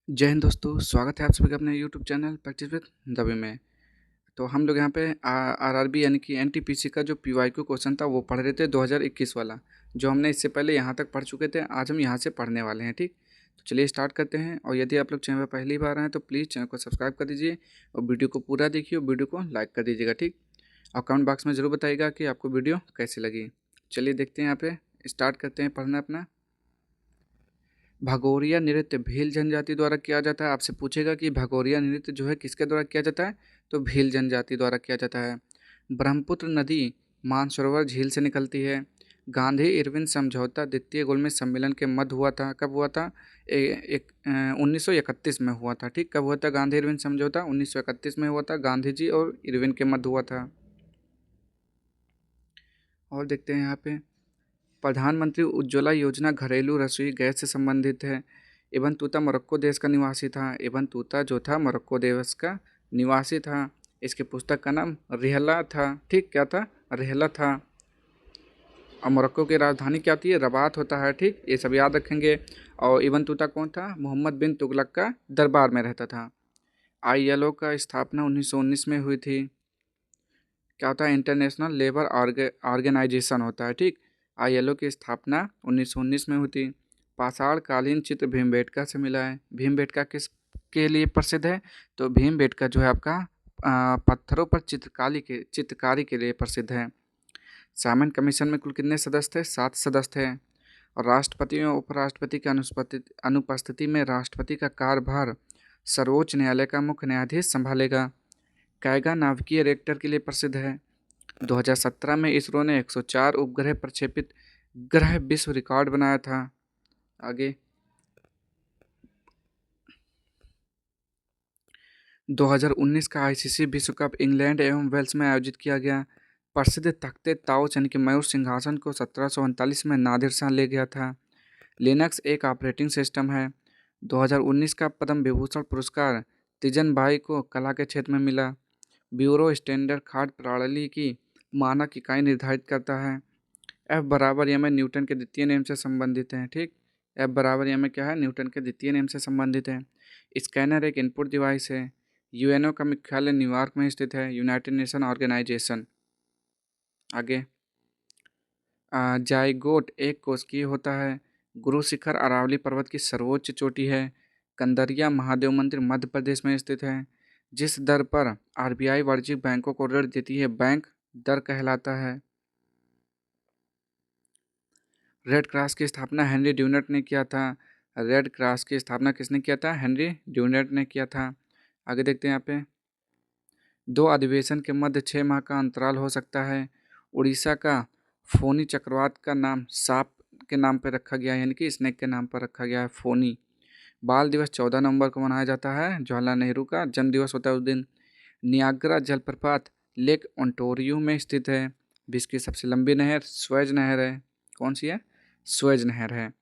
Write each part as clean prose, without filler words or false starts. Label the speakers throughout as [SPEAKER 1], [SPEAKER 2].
[SPEAKER 1] जय हिंद दोस्तों, स्वागत है आप सभी का अपने यूट्यूब चैनल प्रैक्टिस विद दबे में। तो हम लोग यहाँ पे आरआरबी यानी कि एनटीपीसी का जो पीवाईक्यू क्वेश्चन था वो पढ़ रहे थे 2021 वाला, जो हमने इससे पहले यहाँ तक पढ़ चुके थे। आज हम यहाँ से पढ़ने वाले हैं, ठीक। तो चलिए स्टार्ट करते हैं। और यदि आप लोग चैनल पर पहली बार आए हैं तो प्लीज़ चैनल को सब्सक्राइब कर दीजिए और वीडियो को पूरा देखिए और वीडियो को लाइक कर दीजिएगा, ठीक। और कमेंट बॉक्स में ज़रूर बताइएगा कि आपको वीडियो कैसी लगी। चलिए देखते हैं, यहाँ पे स्टार्ट करते हैं पढ़ना अपना। भगोरिया नृत्य भील जनजाति द्वारा किया जाता है। आपसे पूछेगा कि भगोरिया नृत्य जो है किसके द्वारा किया जाता है, तो भील जनजाति द्वारा किया जाता है। ब्रह्मपुत्र नदी मानसरोवर झील से निकलती है। गांधी इरविन समझौता द्वितीय गोलमेज सम्मेलन के मध्य हुआ था। कब हुआ था? 1931 में हुआ था, ठीक। कब हुआ था गांधी इरविन समझौता? 1931 में हुआ था। गांधी जी और इरविन के मध्य हुआ था। और देखते हैं यहाँ पे, प्रधानमंत्री उज्ज्वला योजना घरेलू रसोई गैस से संबंधित है। इब्न तूता मोरक्को देश का निवासी था। इब्न तूता जो था मोरक्को देश का निवासी था। इसके पुस्तक का नाम रिहला था, ठीक। क्या था? रिहला था। और मोरक्को की राजधानी क्या थी? रबात होता है, ठीक। ये सब याद रखेंगे। और इब्न तूता कौन था? मोहम्मद बिन तुगलक का दरबार में रहता था। ILO का स्थापना 1919 में हुई थी। क्या होता है? इंटरनेशनल लेबर ऑर्गेनाइजेशन होता है, ठीक। ILO की स्थापना 1919 में हुई थी। पाषाण कालीन चित्र भीमबेटका से मिला है। भीमबेटका किस के लिए प्रसिद्ध है? तो भीमबेटका जो है आपका पत्थरों पर चित्रकारी के लिए प्रसिद्ध है। साइमन कमीशन में कुल कितने सदस्य थे? 7 सदस्य थे। और राष्ट्रपति और उपराष्ट्रपति की अनुपस्थिति में राष्ट्रपति का कार्यभार सर्वोच्च न्यायालय का मुख्य न्यायाधीश संभालेगा। कैगा नाभिकीय रिएक्टर के लिए प्रसिद्ध है। 2017 में इसरो ने 104 उपग्रह प्रक्षेपित ग्रह विश्व रिकॉर्ड बनाया था। आगे 2019 का ICC विश्व कप इंग्लैंड एवं वेल्स में आयोजित किया गया। प्रसिद्ध तख्ते ताओस यानी कि मयूर सिंहासन को 1739 में नादिर शाह ले गया था। लिनक्स एक ऑपरेटिंग सिस्टम है। 2019 का पद्म विभूषण पुरस्कार तीजन बाई को कला के क्षेत्र में मिला। ब्यूरो स्टैंडर्ड खाद्य प्रणाली की मानक इकाई निर्धारित करता है। F बराबर यम न्यूटन के द्वितीय नियम से संबंधित है, ठीक। F बराबर यम क्या है? न्यूटन के द्वितीय नियम से संबंधित है। स्कैनर एक इनपुट डिवाइस है। UNO का मुख्यालय न्यूयॉर्क में स्थित है, यूनाइटेड नेशन ऑर्गेनाइजेशन। आगे जाइगोट एक कोशिकीय होता है। गुरु शिखर अरावली पर्वत की सर्वोच्च चोटी है। कंदरिया महादेव मंदिर मध्य प्रदेश में स्थित है। जिस दर पर RBI वाणिज्यिक बैंकों को ऋण देती है, बैंक दर कहलाता है। रेड क्रॉस की स्थापना हेनरी ड्यूनेट ने किया था। रेड क्रॉस की स्थापना किसने किया था? हेनरी ड्यूनेट ने किया था। आगे देखते हैं यहाँ पे, 2 अधिवेशन के मध्य 6 माह का अंतराल हो सकता है। उड़ीसा का फोनी चक्रवात का नाम सांप के नाम पर रखा गया है, यानी कि स्नेक के नाम पर रखा गया है, फोनी। बाल दिवस 14 नवंबर को मनाया जाता है। जवाहरलाल नेहरू का जन्म दिवस होता है उस दिन। नियाग्रा जलप्रपात लेक ओंटारियो में स्थित है। विश्व की सबसे लंबी नहर स्वेज नहर है। कौन सी है? स्वेज नहर है।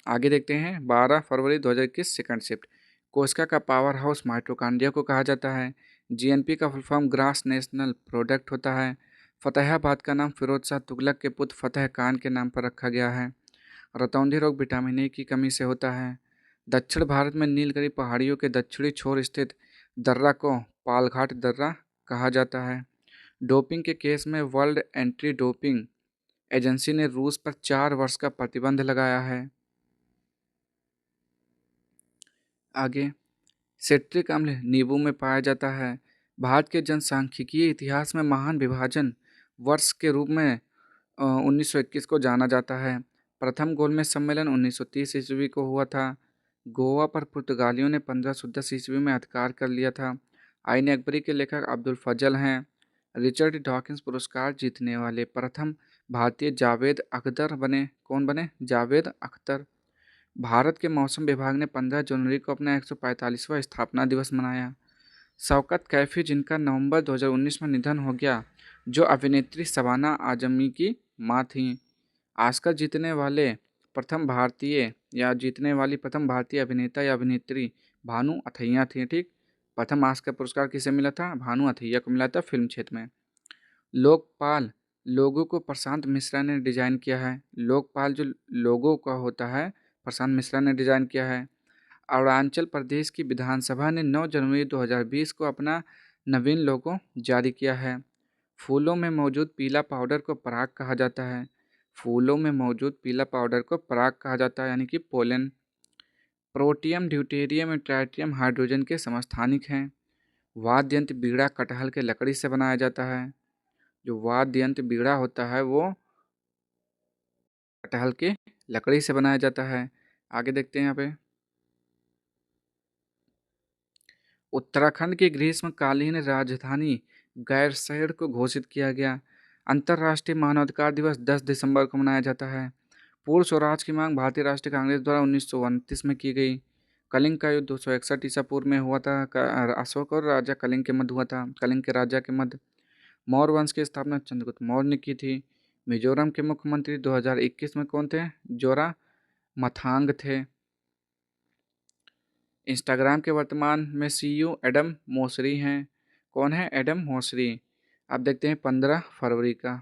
[SPEAKER 1] आगे देखते हैं, 12 फरवरी 2021 सेकंड शिफ्ट। कोशिका का पावर हाउस माइटोकॉन्ड्रिया को कहा जाता है। GNP का full form grass national product होता है। फतेहाबाद का नाम फिरोज शाह तुगलक के पुत्र फतेह खान के नाम पर रखा गया है। रतौंधी रोग विटामिन ए की कमी से होता है। दक्षिण भारत में नीलगिरी पहाड़ियों के दक्षिणी छोर स्थित दर्रा को पालघाट दर्रा कहा जाता है। डोपिंग के केस में वर्ल्ड एंटी डोपिंग एजेंसी ने रूस पर 4 वर्ष का प्रतिबंध लगाया है। आगे सिट्रिक अम्ल नींबू में पाया जाता है। भारत के जनसांख्यिकीय इतिहास में महान विभाजन वर्ष के रूप में 1921 को जाना जाता है। प्रथम गोलमेज सम्मेलन 1930 ईस्वी को हुआ था। गोवा पर पुर्तगालियों ने 1510 ईस्वी में अधिकार कर लिया था। आईन अकबरी के लेखक अब्दुल फजल हैं। रिचर्ड डॉकिंस पुरस्कार जीतने वाले प्रथम भारतीय जावेद अख्तर बने। कौन बने? जावेद अख्तर। भारत के मौसम विभाग ने 15 जनवरी को अपना 145वां स्थापना दिवस मनाया। शौकत कैफी जिनका नवंबर 2019 में निधन हो गया, जो अभिनेत्री शबाना आजमी की मां थीं। ऑस्कर जीतने वाली प्रथम भारतीय अभिनेता या अभिनेत्री भानु अथैया थी, ठीक। प्रथम ऑस्कर पुरस्कार किसे मिला था? भानु अथैया को मिला था फिल्म क्षेत्र में। लोकपाल लोगो को प्रशांत मिश्रा ने डिजाइन किया है। लोकपाल जो लोगो का होता है, प्रशांत मिश्रा ने डिजाइन किया है। अरुणाचल प्रदेश की विधानसभा ने 9 जनवरी 2020 को अपना नवीन लोगो जारी किया है। फूलों में मौजूद पीला पाउडर को पराग कहा जाता है। फूलों में मौजूद पीला पाउडर को पराग कहा जाता है, यानी कि पोलन। प्रोटियम, ड्यूटेरियम और ट्राइटियम हाइड्रोजन के समस्थानिक हैं। वाद्य यंत्र बीड़ा कटहल के लकड़ी से बनाया जाता है। जो वाद्य यंत्र बीड़ा होता है वो कटहल के लकड़ी से बनाया जाता है। आगे देखते हैं यहाँ पे। उत्तराखंड की ग्रीष्मकालीन राजधानी गैरसैंण को घोषित किया गया। अंतर्राष्ट्रीय मानवाधिकार दिवस 10 दिसंबर को मनाया जाता है। पूर्ण स्वराज की मांग भारतीय राष्ट्रीय कांग्रेस द्वारा 1929 में की गई। कलिंग का युद्ध 261 ईसा पूर्व में हुआ था। अशोक और राजा कलिंग के मध्य हुआ था। कलिंग के राजा के मध्य। मौर्य वंश की स्थापना चंद्रगुप्त मौर्य ने की थी। मिजोरम के मुख्यमंत्री 2021 में कौन थे? जोरा मथांग थे। इंस्टाग्राम के वर्तमान में सीईओ एडम मोसरी हैं। कौन है एडम मोसरी? आप देखते हैं 15 फरवरी का।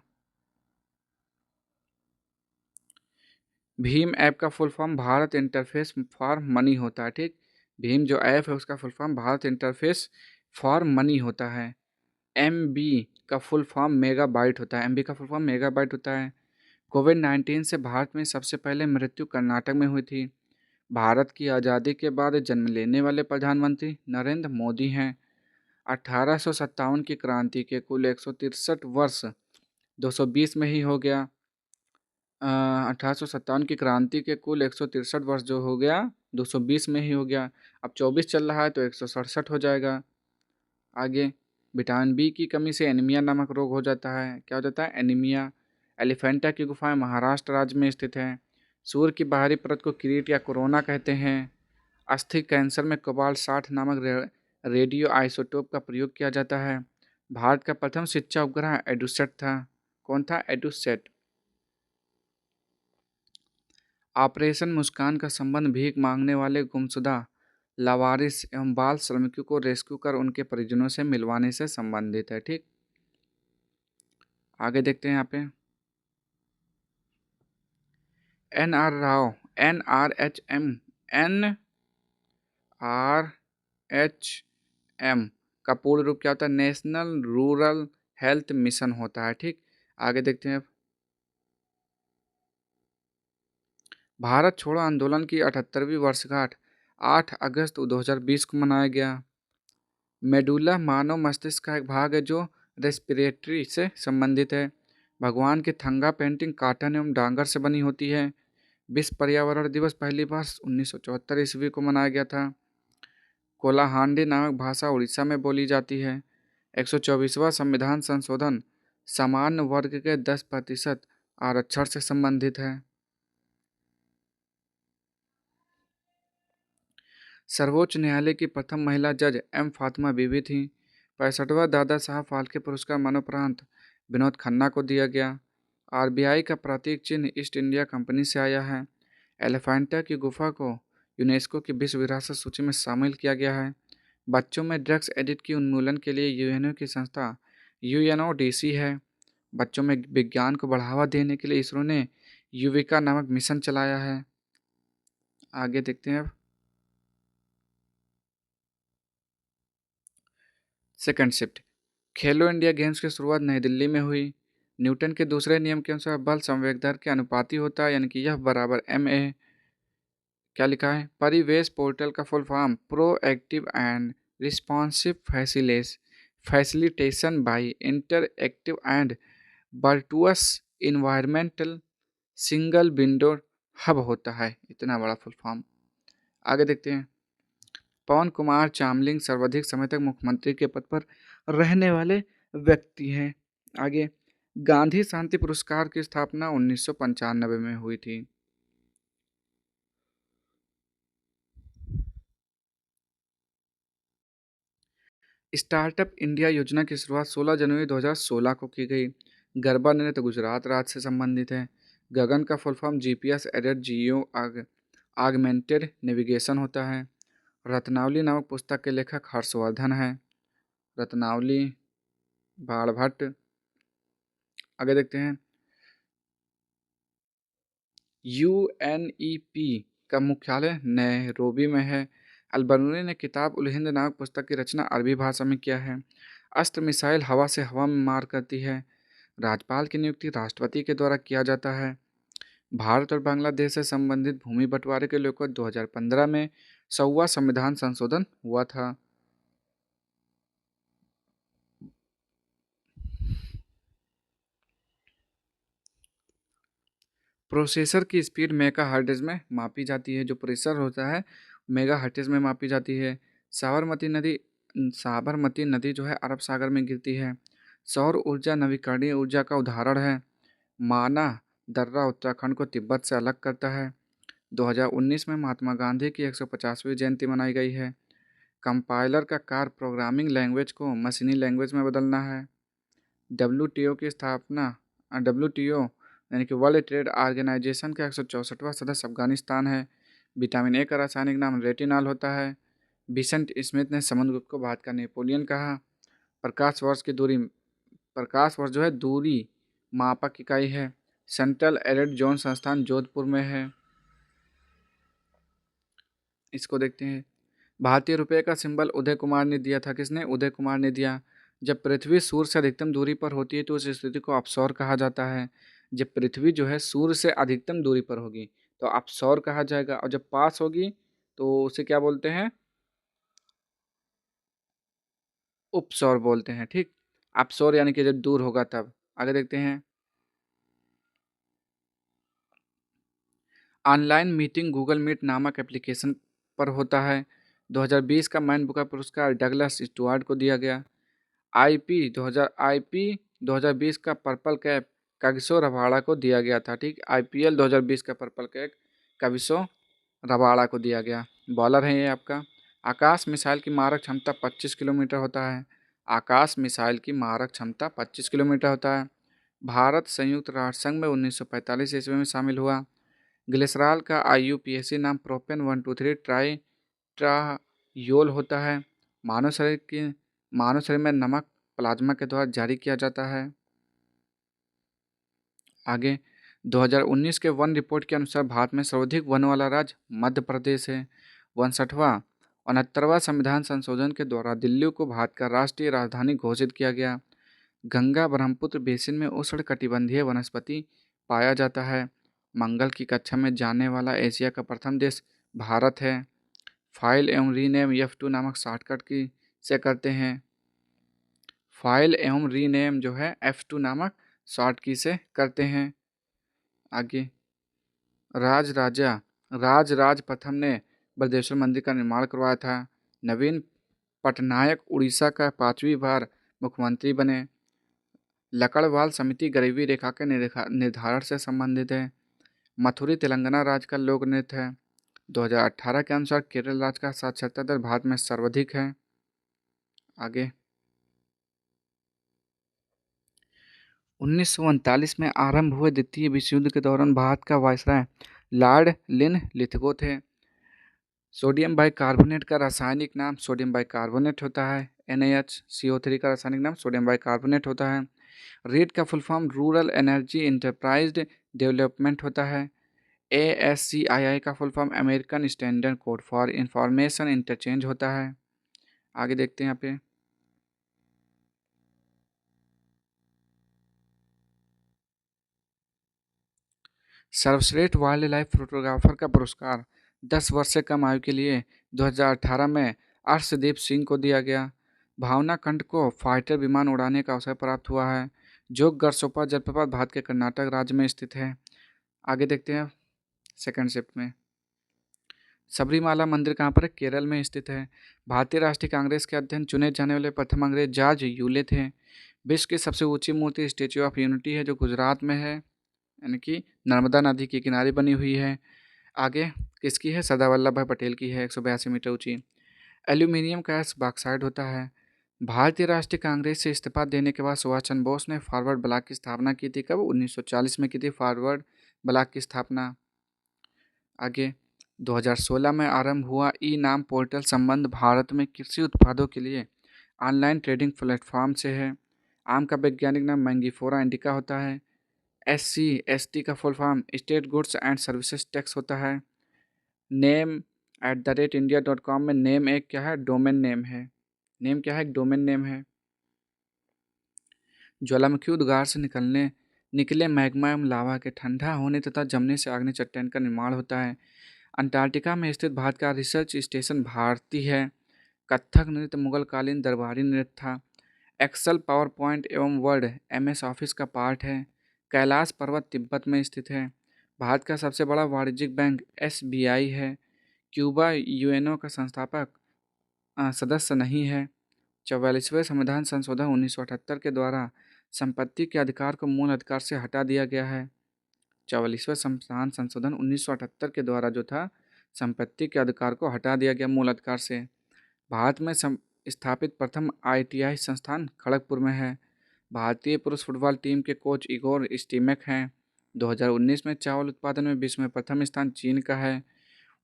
[SPEAKER 1] भीम ऐप का full form Bharat interface for money होता है। ठीक, भीम जो ऐप है उसका full form Bharat interface for money होता है। एम बी का फुल फॉर्म मेगा बाइट होता है। एम बी का फुल फॉर्म मेगा बाइट होता है। कोविड-19 से भारत में सबसे पहले मृत्यु कर्नाटक में हुई थी। भारत की आज़ादी के बाद जन्म लेने वाले प्रधानमंत्री नरेंद्र मोदी हैं। 1857 की क्रांति के कुल 163 वर्ष 220 में ही हो गया। 1857 की क्रांति के कुल 163 वर्ष जो हो गया 220 में ही हो गया। अब 24 चल रहा है तो 167 हो जाएगा। आगे, विटामिन बी की कमी से एनीमिया नामक रोग हो जाता है। क्या हो जाता है? एनीमिया। एलिफेंटा की गुफाएं महाराष्ट्र राज्य में स्थित हैं। सूर्य की बाहरी परत को किरीट या कोरोना कहते हैं। अस्थि कैंसर में कोबाल्ट 60 नामक रेडियो आइसोटोप का प्रयोग किया जाता है। भारत का प्रथम शिक्षा उपग्रह एडुसेट था। कौन था? एडुसेट। ऑपरेशन मुस्कान का संबंध भीख मांगने वाले गुमशुदा लावारिस एवं बाल श्रमिकों को रेस्क्यू कर उनके परिजनों से मिलवाने से संबंधित है। ठीक, आगे देखते हैं यहाँ पे। NR राव, NRHM का पूर्ण रूप क्या होता है? नेशनल रूरल हेल्थ मिशन होता है। ठीक, आगे देखते हैं। भारत छोड़ो आंदोलन की 78वीं वर्षगांठ 8 अगस्त 2020 को मनाया गया। मेडुला मानव मस्तिष्क का एक भाग है जो रेस्पिरेटरी से संबंधित है। भगवान की थंगा पेंटिंग काटन एवं डांगर से बनी होती है। विश्व पर्यावरण दिवस पहली बार 1974 ईस्वी को मनाया गया था। कोलाहांडी नामक भाषा उड़ीसा में बोली जाती है। 124वां संविधान संशोधन सामान्य वर्ग के 10% आरक्षण से संबंधित है। सर्वोच्च न्यायालय की प्रथम महिला जज एम फातिमा बीबी थी। 65वां दादा साहब फाल्के पुरस्कार मरणोपरांत विनोद खन्ना को दिया गया। आरबीआई का प्रतीक चिन्ह ईस्ट इंडिया कंपनी से आया है। एलिफेंटा की गुफा को यूनेस्को की विश्व विरासत सूची में शामिल किया गया है। बच्चों में ड्रग्स एडिक्ट की उन्मूलन के लिए यूएनओ की संस्था यूएनओडीसी है। बच्चों में विज्ञान को बढ़ावा देने के लिए इसरो ने युविका नामक मिशन चलाया है। आगे देखते हैं अब। Second shift. खेलो इंडिया गेम्स की शुरुआत नई दिल्ली में हुई। न्यूटन के दूसरे नियम के अनुसार बल संवेग दर के अनुपाती होता है, यानी कि यह बराबर ma। क्या लिखा है? परिवेश पोर्टल का full form proactive and responsive facilitation by interactive and virtuous environmental single window hub होता है। इतना बड़ा फुल फॉर्म। आगे देखते हैं। पवन कुमार चामलिंग सर्वाधिक समय तक मुख्यमंत्री के पद पर रहने वाले व्यक्ति हैं। आगे, गांधी शांति पुरस्कार की स्थापना 1995 में हुई थी। स्टार्टअप इंडिया योजना की शुरुआत 16 जनवरी 2016 को की गई। गरबा नृत्य गुजरात राज्य से संबंधित है। गगन का फुल फॉर्म जीपीएस एडेड जियो आगमेंटेड नेविगेशन होता है। रत्नावली नामक पुस्तक के लेखक हर्षवर्धन है। रत्नावली बाणभट्ट। आगे देखते हैं। यूएनईपी का मुख्यालय नैरोबी में है। अल-बरूनी ने किताब उल हिंद नामक पुस्तक की रचना अरबी भाषा में किया है। अस्त्र मिसाइल हवा से हवा में मार करती है। राज्यपाल की नियुक्ति राष्ट्रपति के द्वारा किया जाता है। भारत और बांग्लादेश से संबंधित भूमि बंटवारे को लेकर 2015 में 100वां संविधान संशोधन हुआ था। प्रोसेसर की स्पीड मेगाहर्ट्ज़ में मापी जाती है। जो प्रोसेसर होता है मेगाहर्ट्ज़ में मापी जाती है। साबरमती नदी जो है अरब सागर में गिरती है। सौर ऊर्जा नवीकरणीय ऊर्जा का उदाहरण है। माना दर्रा उत्तराखंड को तिब्बत से अलग करता है। 2019 में महात्मा गांधी की 150वीं जयंती मनाई गई है। कंपाइलर का कार्य प्रोग्रामिंग लैंग्वेज को मशीनी लैंग्वेज में बदलना है। डब्ल्यूटीओ की स्थापना डब्ल्यूटीओ यानी कि वर्ल्ड ट्रेड ऑर्गेनाइजेशन का 164वां सदस्य अफगानिस्तान है। विटामिन ए का रासायनिक नाम रेटिनॉल होता है। विंसेंट स्मिथ ने समुद्रगुप्त को भारत का नेपोलियन कहा। प्रकाश वर्ष की दूरी प्रकाश वर्ष जो है दूरी मापक इकाई है। सेंट्रल एडेड जोन संस्थान जोधपुर में है। इसको देखते हैं। भारतीय रुपये का सिंबल उदय कुमार ने दिया था। किसने? उदय कुमार ने दिया। जब पृथ्वी सूर्य से अधिकतम दूरी पर होती है तो उस स्थिति को अपसौर कहा जाता है। जब पृथ्वी जो है सूर्य से अधिकतम दूरी पर होगी तो अपसौर कहा जाएगा, और जब पास होगी तो उसे क्या बोलते हैं? उपसौर बोलते हैं। ठीक, अपसौर यानी कि जब दूर होगा तब। आगे देखते हैं। ऑनलाइन मीटिंग गूगल मीट नामक एप्लीकेशन पर होता है। 2020 का मैन बुकर पुरस्कार डगलस स्टुअर्ट को दिया गया। आईपी 2020 का पर्पल कैप कागिसो रबाड़ा को दिया गया था। ठीक, आईपीएल 2020 का पर्पल कैप कागिसो रबाड़ा को दिया गया। बॉलर है ये आपका। आकाश मिसाइल की मारक क्षमता 25 किलोमीटर होता है। आकाश मिसाइल की मारक क्षमता 25 किलोमीटर होता है। भारत संयुक्त राष्ट्र संघ में 1945 ईस्वी में शामिल हुआ। ग्लिसरॉल का आईयूपीएसी नाम प्रोपेन 123 ट्रायोल होता है। मानव शरीर की मानव शरीर में नमक प्लाज्मा के द्वारा जारी किया जाता है। आगे 2019 के वन रिपोर्ट के अनुसार भारत में सर्वाधिक वन वाला राज्य मध्य प्रदेश है। 69वां संविधान संशोधन के द्वारा दिल्ली को भारत का राष्ट्रीय राजधानी घोषित किया गया। गंगा ब्रह्मपुत्र बेसिन में उष्णकटिबंधीय वनस्पति पाया जाता है। मंगल की कक्षा में जाने वाला एशिया का प्रथम देश भारत है। फाइल एवं रीनेम F2 नामक शॉर्टकट की से करते हैं। फाइल एवं रीनेम जो है F2 नामक शॉर्ट की से करते हैं। आगे राज प्रथम ने बृहदेश्वर मंदिर का निर्माण करवाया था। नवीन पटनायक उड़ीसा का 5वीं बार मुख्यमंत्री बने। लकड़वाल समिति गरीबी रेखा के निर्धारण से संबंधित है। मथुरी तेलंगाना राज्य का लोक नृत्य है। 2018 के अनुसार केरल राज्य का साक्षरता दर भारत में सर्वाधिक है। आगे 1939 में आरंभ हुए द्वितीय विश्व युद्ध के दौरान भारत का वायसराय लॉर्ड लिनलिथगो थे। सोडियम बाइकार्बोनेट का रासायनिक नाम सोडियम बाइकार्बोनेट होता है। NaHCO3 का रासायनिक नाम सोडियम बाइकार्बोनेट होता है। रीड का full form rural energy enterprise development होता है। ASCII का full form American standard code for information interchange होता है। आगे देखते हैं यहाँ पे। सर्वश्रेष्ठ वाइल्ड लाइफ फोटोग्राफर का पुरस्कार 10 वर्ष से कम आयु के लिए 2018 में अर्शदीप सिंह को दिया गया। भावना कंठ को फाइटर विमान उड़ाने का अवसर प्राप्त हुआ है, जो गरसोपा जलप्रपात भारत के कर्नाटक राज्य में स्थित है। आगे देखते हैं सेकंड शिफ्ट में। सबरीमाला मंदिर कहाँ पर है? केरल में स्थित है। भारतीय राष्ट्रीय कांग्रेस के अध्यक्ष चुने जाने वाले प्रथम अंग्रेज जॉर्ज यूले थे। विश्व की सबसे ऊंची मूर्ति स्टेच्यू ऑफ यूनिटी है, जो गुजरात में है, यानी कि नर्मदा नदी के किनारे बनी हुई है। आगे किसकी है? सरदार वल्लभ भाई पटेल की है, 182 मीटर ऊंची। एल्यूमिनियम का बॉक्साइड होता है। भारतीय राष्ट्रीय कांग्रेस से इस्तीफा देने के बाद सुभाष चंद्र बोस ने फॉरवर्ड ब्लॉक की स्थापना की थी। कब? 1940 में की थी फॉरवर्ड ब्लॉक की स्थापना। आगे 2016 में आरंभ हुआ ई नाम पोर्टल संबंध भारत में कृषि उत्पादों के लिए ऑनलाइन ट्रेडिंग प्लेटफॉर्म से है। आम का वैज्ञानिक नाम मैंगीफोरा इंडिका होता है। SC/ST का full form state goods and services tax होता है। नेम @india.com में नेम एक क्या है, डोमेन नेम है। नेम क्या है, एक डोमेन नेम है। ज्वालामुखी उद्गार से निकले मैग्मा एवं लावा के ठंडा होने तथा जमने से आग्नेय चट्टान का निर्माण होता है। अंटार्कटिका में स्थित भारत का रिसर्च स्टेशन भारती है। कथक नृत्य मुगल कालीन दरबारी नृत्य था। एक्सेल पावर पॉइंट एवं वर्ड MS ऑफिस का पार्ट है। कैलाश पर्वत तिब्बत में स्थित है। भारत का सबसे बड़ा वाणिज्यिक बैंक SBI है। क्यूबा UNO का संस्थापक सदस्य नहीं है। 44वें संविधान संशोधन 1978 के द्वारा संपत्ति के अधिकार को मूल अधिकार से हटा दिया गया है। 44वें संविधान संशोधन 1978 के द्वारा जो था, संपत्ति के अधिकार को हटा दिया गया मूल अधिकार से। भारत में स्थापित प्रथम ITI संस्थान खड़गपुर में है। भारतीय पुरुष फुटबॉल टीम के कोच इगोर स्टीमेक हैं। 2019 में चावल उत्पादन में विश्व में प्रथम स्थान चीन का है।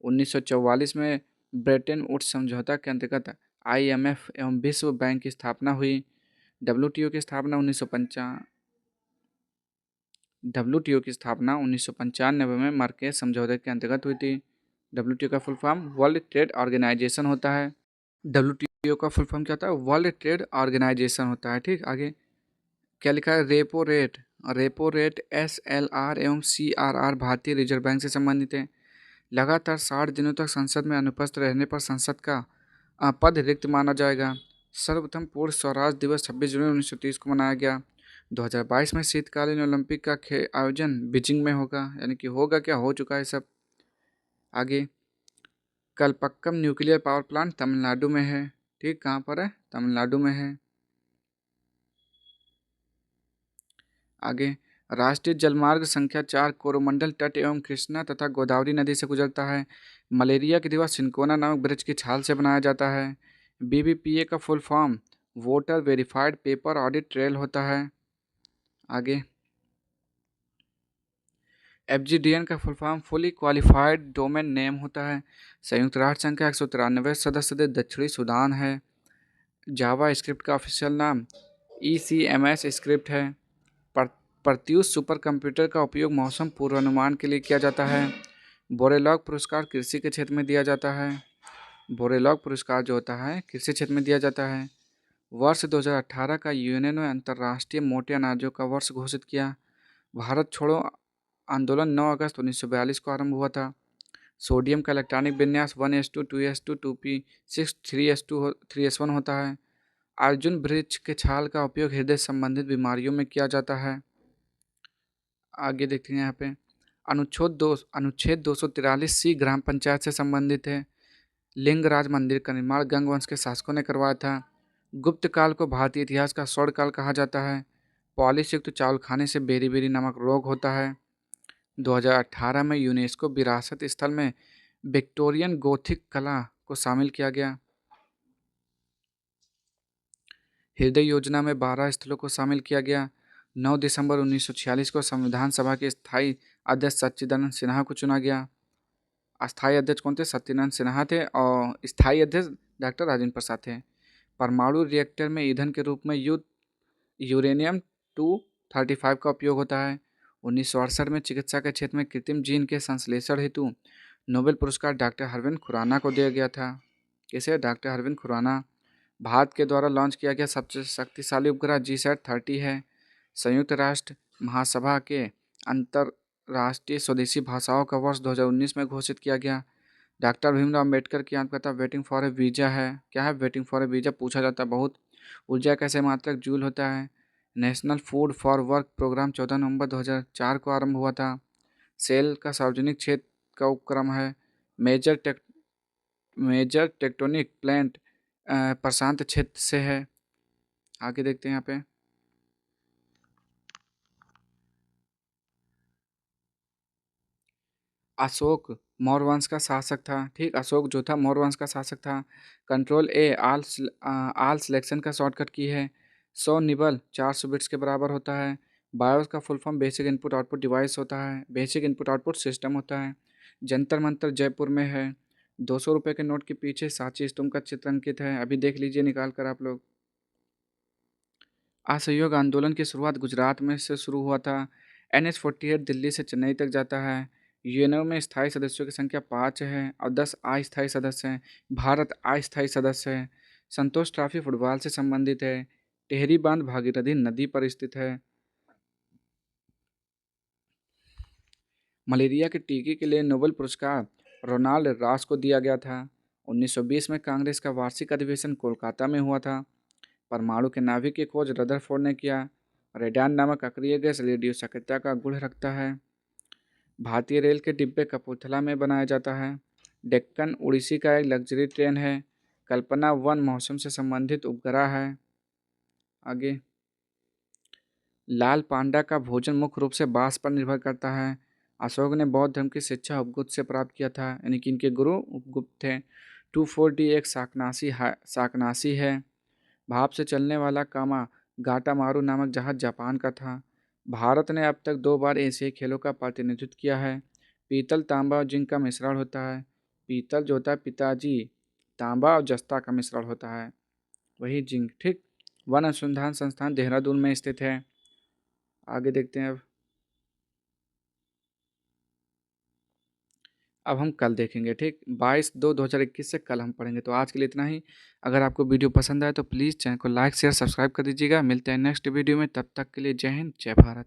[SPEAKER 1] 1944 में ब्रेटन वुड्स समझौता के अंतर्गत IMF एवं विश्व बैंक की स्थापना हुई। WTO की स्थापना 1995 में मार्केज समझौते के अंतर्गत हुई थी। WTO का full form world trade organisation होता है। WTO का फुल फॉर्म क्या होता है, वर्ल्ड ट्रेड ऑर्गेनाइजेशन होता है। ठीक, आगे क्या लिखा है, रेपो रेट SLR एवं CRR भारतीय रिजर्व बैंक से संबंधित है। लगातार 60 दिनों तक संसद में अनुपस्थित रहने पर संसद का पद रिक्त माना जाएगा। सर्वप्रथम पूर्ण स्वराज दिवस 26 जनवरी 1930 को मनाया गया। 2022 में शीतकालीन ओलंपिक का आयोजन बीजिंग में होगा, यानी कि होगा क्या, हो चुका है सब। आगे Kalpakkam nuclear power plant Tamil Nadu में है। ठीक, कहाँ पर है, तमिलनाडु में है। आगे राष्ट्रीय जलमार्ग संख्या 4 कोरोमंडल तट एवं कृष्णा तथा गोदावरी नदी से गुजरता है। मलेरिया की दवा सिंकोना नामक वृक्ष की छाल से बनाया जाता है। BBPA का full form voter verified paper audit trail होता है। आगे FGDN का full form fully qualified domain name होता है। संयुक्त राष्ट्र संघ का 193 सदस्य देश दक्षिणी सूडान है। जावा स्क्रिप्ट का ऑफिशियल नाम ECMS स्क्रिप्ट है। प्रत्यूष सुपर कंप्यूटर का उपयोग मौसम पूर्वानुमान के लिए किया जाता है। बोरेलॉग पुरस्कार कृषि के क्षेत्र में दिया जाता है। बोरेलॉग पुरस्कार जो होता है कृषि क्षेत्र में दिया जाता है। वर्ष 2018 का यूएनओ ने अंतर्राष्ट्रीय मोटे अनाजों का वर्ष घोषित किया। भारत छोड़ो आंदोलन 9 अगस्त 1942 को आरंभ हुआ था। सोडियम का इलेक्ट्रॉनिक विन्यास 1s2 2s2 2p6 3s2 3s1 होता है। अर्जुन वृक्ष के छाल का उपयोग हृदय संबंधित बीमारियों में किया जाता है। आगे देखते हैं यहाँ पे अनुच्छेद 243C ग्राम पंचायत से संबंधित है। लिंगराज मंदिर का निर्माण गंग वंश के शासकों ने करवाया था। गुप्त काल को भारतीय इतिहास का स्वर्ण काल कहा जाता है। पॉलिश युक्त चावल खाने से बेरी नामक रोग होता है। 2018 में यूनेस्को विरासत स्थल में विक्टोरियन गोथिक कला को शामिल किया गया। हृदय योजना में 12 स्थलों को शामिल किया गया। 9 दिसंबर 1946 को संविधान सभा के स्थायी अध्यक्ष सच्चिदानंद सिन्हा को चुना गया। अस्थायी अध्यक्ष कौन थे, सत्यनारायण सिन्हा थे, और स्थायी अध्यक्ष डॉक्टर राजेंद्र प्रसाद थे। परमाणु रिएक्टर में ईंधन के रूप में यूरेनियम 235 का उपयोग होता है। 1968 में चिकित्सा के क्षेत्र में कृत्रिम जीन के संश्लेषण हेतु नोबेल पुरस्कार डॉक्टर हरविंद खुराना को दिया गया था। किसे, डॉक्टर हरविंद खुराना। भारत के द्वारा लॉन्च किया गया सबसे शक्तिशाली उपग्रह GSAT-30 है। संयुक्त राष्ट्र महासभा के अंतर्राष्ट्रीय स्वदेशी भाषाओं का वर्ष 2019 में घोषित किया गया। डॉक्टर भीमराव अम्बेडकर की आत्मकथा वेटिंग फॉर ए वीज़ा है। क्या है, वेटिंग फॉर ए वीज़ा पूछा जाता है बहुत। ऊर्जा कैसे मात्रक जूल होता है। National food for work programme 14 November 2004 को आरंभ हुआ था। सेल का सार्वजनिक क्षेत्र का उपक्रम है। मेजर टेक्टोनिक प्लेट प्रशांत क्षेत्र से है। आगे देखते हैं यहाँ पे अशोक मौर्य वंश का शासक था। ठीक, अशोक जो था मौर्य वंश का शासक था। कंट्रोल A आल सिलेक्शन का शॉर्टकट की है। 100 निबल 400 बिट्स के बराबर होता है। बायोस का full form basic input output device होता है। बेसिक इनपुट आउटपुट सिस्टम होता है। जंतर मंतर जयपुर में है। 200 रुपये के नोट के पीछे सांची स्तूप का चित्र अंकित है, अभी देख लीजिए निकाल कर आप लोग। असहयोग आंदोलन की शुरुआत गुजरात में से शुरू हुआ था। NH-48 दिल्ली से चेन्नई तक जाता है। यूएनओ में स्थायी सदस्यों की संख्या 5 है और 10 अस्थायी सदस्य हैं। भारत अस्थायी सदस्य है। संतोष ट्रॉफी फुटबॉल से संबंधित है। टिहरी बांध भागीरथी नदी पर स्थित है। मलेरिया के टीके के लिए नोबेल पुरस्कार रोनाल्ड रॉस को दिया गया था। 1920 में कांग्रेस का वार्षिक अधिवेशन कोलकाता में हुआ था। परमाणु के नाभिक की खोज रदरफोर्ड ने किया। रेडान नामक अक्रिय गैस रेडियो सक्रियता का गुण रखता है। भारतीय रेल के डिब्बे कपूरथला में बनाया जाता है। डेक्कन उड़ीसी का एक लग्जरी ट्रेन है। कल्पना वन मौसम से संबंधित उपग्रह है। आगे, लाल पांडा का भोजन मुख्य रूप से बांस पर निर्भर करता है। अशोक ने बौद्ध धर्म की शिक्षा उपगुप्त से प्राप्त किया था, यानी कि इनके गुरु उपगुप्त थे। 240 एक शाकनाशी है। भाप से चलने वाला कामा गाटामारू नामक जहाज जापान का था। भारत ने अब तक 2 बार एशियाई खेलों का प्रतिनिधित्व किया है। पीतल, तांबा और जिंक का मिश्रण होता है। पीतल जो होता है पिताजी, तांबा और जस्ता का मिश्रण होता है, वही जिंक। ठीक। वन अनुसंधान संस्थान देहरादून में स्थित है। आगे देखते हैं। अब हम कल देखेंगे। ठीक, 22/2/2021 से कल हम पढ़ेंगे। तो आज के लिए इतना ही। अगर आपको वीडियो पसंद आए तो प्लीज़ चैनल को लाइक शेयर सब्सक्राइब कर दीजिएगा। मिलते हैं नेक्स्ट वीडियो में। तब तक के लिए जय हिंद, जय भारत।